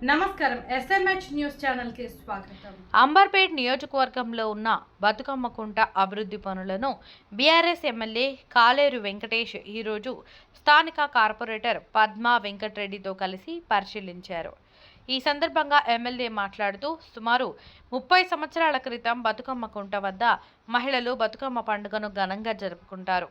నమస్కారం SMH news channel కి స్వాగతం. అంబర్పేట్ నియోజకవర్గంలో ఉన్న బతుకమ్మ కుంట అభివృద్ధి పనులను బీఆర్ఎస్ ఎమ్మెల్యే కాలేరు వెంకటేష్ ఈరోజు స్థానిక కార్పొరేటర్ పద్మా వెంకటరెడ్డితో కలిసి పరిశీలించారు. ఈ సందర్భంగా ఎమ్మెల్యే మాట్లాడుతూ సుమారు 30 సంవత్సరాల క్రితం బతుకమ్మ కుంట వద్ద మహిళలు బతుకమ్మ పండుగను ఘనంగా జరుపుకుంటారు.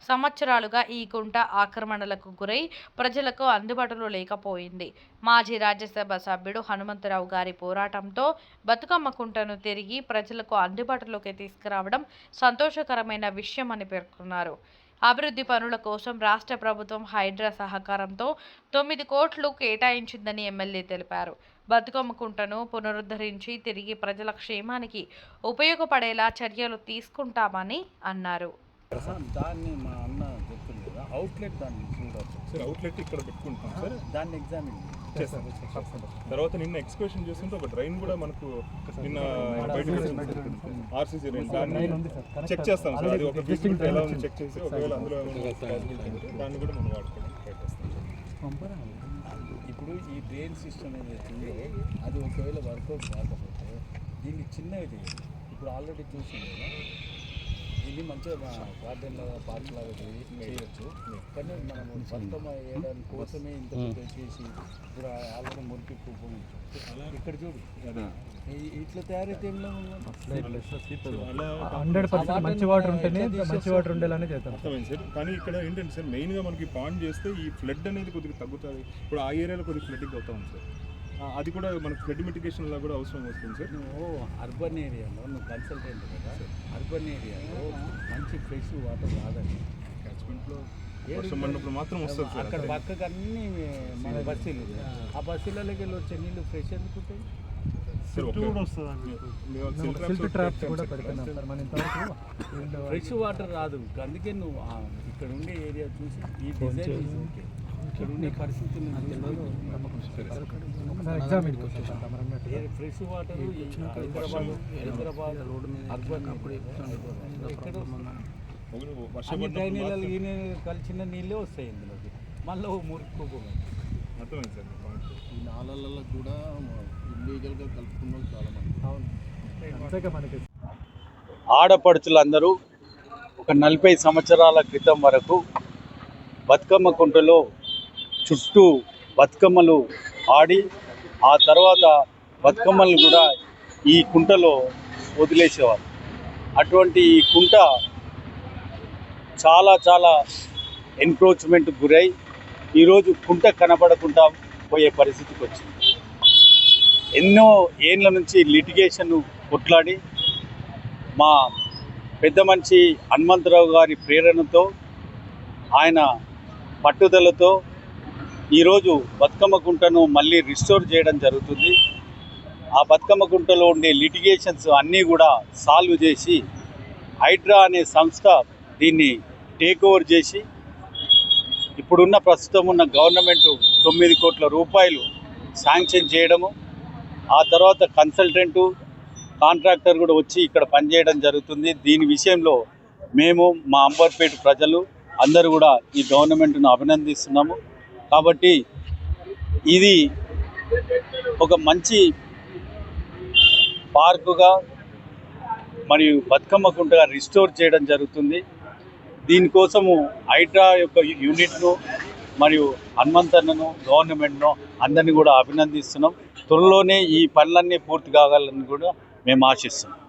సంవత్సరాలుగా ఈ కుంట ఆక్రమణలకు గురై ప్రజలకు అందుబాటులో లేకపోయింది. మాజీ రాజ్యసభ సభ్యుడు హనుమంతరావు గారి పోరాటంతో బతుకమ్మ కుంటను తిరిగి ప్రజలకు అందుబాటులోకి తీసుకురావడం సంతోషకరమైన విషయమని పేర్కొన్నారు. అభివృద్ధి పనుల కోసం రాష్ట్ర ప్రభుత్వం హైడ్రా సహకారంతో 9 కోట్లు కేటాయించిందని ఎమ్మెల్యే తెలిపారు. బతుకమ్మ కుంటను పునరుద్ధరించి తిరిగి ప్రజల క్షేమానికి ఉపయోగపడేలా చర్యలు తీసుకుంటామని అన్నారు. దాన్ని మా అన్న చెప్తుంది కదా, అవుట్లెట్ దాన్ని చూడవచ్చు సార్. అవుట్లెట్ ఇక్కడ పెట్టుకుంటాం సార్, దాన్ని ఎగ్జామిన్ చేస్తాం. తర్వాత నిన్న ఎక్స్కర్షన్ చేస్తుంటే ఒక డ్రైన్ కూడా మనకు నిన్న ఆర్సీసీ డ్రైన్ దాన్ని చెక్ చేస్తాం సార్. అది ఒక ఫీజిబిలిటీ ఎలా ఉంది చెక్ చేసి ఒకవేళ అందులో దాన్ని కూడా మనం వాడుకోవడానికి ప్రయత్నిస్తాం. ఇప్పుడు ఈ డ్రైన్ సిస్టమ్ ఏదైతే ఉందో అది ఒకవేళ వర్కౌట్ కాకపోతే దీన్ని చిన్నవి చేయాలి. ఇప్పుడు ఆల్రెడీ చూసింది కదా, ఇది మంచిగా గార్డెన్ లాగా పార్క్ లాగా చేయొచ్చు. కానీ మనం బతుకమ్మ వేయడానికి కోసమే ఇంత చేసి ఇప్పుడు ఆల్రెడీ మురికి పువ్వు ఇక్కడ చూడు ఇట్లా తయారైతే ఏం లేదు. 100% మంచి వాటర్ ఉంటేనే మంచి వాటర్ ఉండేలానే చేస్తాం సార్. కానీ ఇక్కడ ఏంటంటే సార్, మెయిన్గా మనకి పాండ్ చేస్తే ఈ ఫ్లడ్ అనేది కొద్దిగా తగ్గుతుంది. ఇప్పుడు ఆ ఏరియాలో కొద్దిగా ఫ్లడ్డింగ్ అవుతా ఉంది సార్. అది కూడా మనకు ఫ్లడ్ మిటిగేషన్లో కూడా అవసరం వస్తుంది సార్. నువ్వు అర్బన్ ఏరియాలో నువ్వు కన్సల్టెంట్ కదా, అర్బన్ ఏరియాలో మంచి ఫ్రెష్ వాటర్ రాదండి. క్యాచ్మెంట్లో వర్షం పడినప్పుడు మాత్రం వస్తుంది సార్. అక్కడ పక్కకు అన్నీ మన బస్సీలు, ఆ బస్సీలకి వెళ్ళి వచ్చే నీళ్ళు ఫ్రెష్ ఎందుకుంటాయి సార్. ఫ్రెష్ వాటర్ రాదు. అందుకే నువ్వు ఇక్కడ ఉండే ఏరియా చూసి ఈ డిజైన్ ఇక్కడ ఉండే పరిస్థితులు ఫ్రెష్ వాటర్ హైదరాబాద్ అర్బన్ అన్ని డ్రైనేజీలు ఈ కలిసిన నీళ్ళే వస్తాయి ఇందులోకి. మళ్ళీ మురుక్కుపోయి అర్థమైంది సార్. ఈ నాళాలలో కూడా ఇల్లీగల్గా కలుపుకున్న వాళ్ళు చాలామంది. ఆడపడుచులందరూ ఒక 40 సంవత్సరాల క్రితం వరకు బతుకమ్మ కుంటలో చుట్టూ బతుకమ్మలు ఆడి ఆ తర్వాత బతుకమ్మలు కూడా ఈ కుంటలో వదిలేసేవారు. అటువంటి ఈ కుంట చాలా ఎన్క్రోచ్మెంట్ గురై ఈరోజు కుంట కనపడకుండా పోయే పరిస్థితికి వచ్చింది. ఎన్నో ఏళ్ళ నుంచి లిటిగేషన్ కొట్లాడి మా పెద్ద మనిషి హనుమంతరావు గారి ప్రేరణతో ఆయన పట్టుదలతో ఈరోజు బతుకమ్మ కుంటను మళ్ళీ రిస్టోర్ చేయడం జరుగుతుంది. ఆ బతుకమ్మ కుంటలో ఉండే లిటిగేషన్స్ అన్నీ కూడా సాల్వ్ చేసి హైడ్రా అనే సంస్థ దీన్ని టేక్ ఓవర్ చేసి ఇప్పుడున్న ప్రస్తుతం ఉన్న గవర్నమెంట్ 9 కోట్ల రూపాయలు శాంక్షన్ చేయడము, ఆ తర్వాత కన్సల్టెంటు కాంట్రాక్టర్ కూడా వచ్చి ఇక్కడ పనిచేయడం జరుగుతుంది. దీని విషయంలో మేము మా అంబర్పేట ప్రజలు అందరూ కూడా ఈ గవర్నమెంట్ను అభినందిస్తున్నాము. కాబట్టి ఇది ఒక మంచి పార్కుగా మరియు బతుకమ్మ కుంటగా రిస్టోర్ చేయడం జరుగుతుంది. దీనికోసము హైడ్రా యొక్క యూనిట్ను మరియు హనుమంతన్నను గవర్నమెంట్ను అందరినీ కూడా అభినందిస్తున్నాం. త్వరలోనే ఈ పనులన్నీ పూర్తి కావాలని కూడా మేము ఆశిస్తున్నాం.